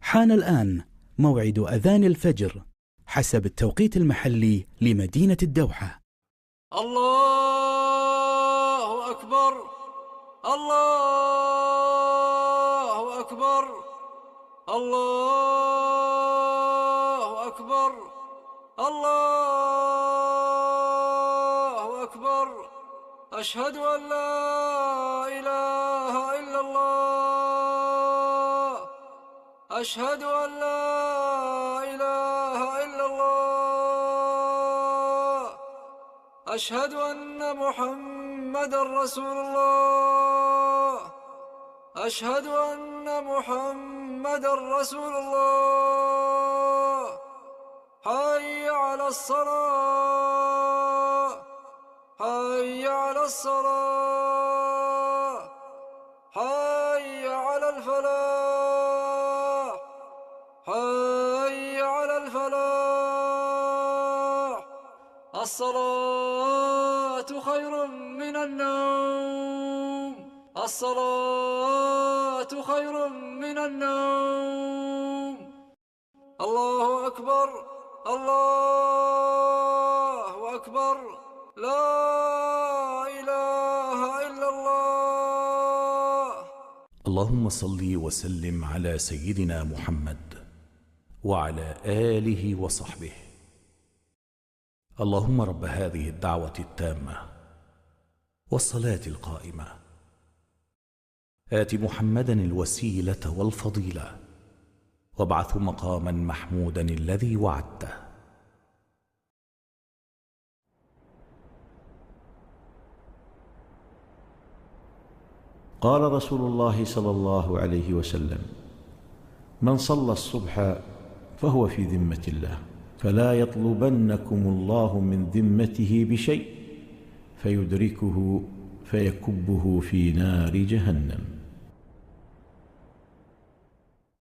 حان الآن موعد أذان الفجر حسب التوقيت المحلي لمدينة الدوحة. الله أكبر، الله أكبر، الله أكبر، الله أكبر. أشهد أن لا إله إلا الله، أشهد أن لا إله إلا الله، أشهد أن محمدًا رسول الله، أشهد أن محمدًا رسول الله. حي على الصلاة، حي على الصلاة، حي على الفلاح، حي على الفلاح. الصلاة خير من النوم، الصلاة خير من النوم. الله أكبر، الله أكبر، لا إله إلا الله. اللهم صل وسلم على سيدنا محمد وعلى آله وصحبه. اللهم رب هذه الدعوة التامة والصلاة القائمة، آت محمدا الوسيلة والفضيلة وابعثه مقاما محمودا الذي وعدته. قال رسول الله صلى الله عليه وسلم: من صلى الصبح فهو في ذمة الله، فلا يطلبنكم الله من ذمته بشيء فيدركه فيكبه في نار جهنم.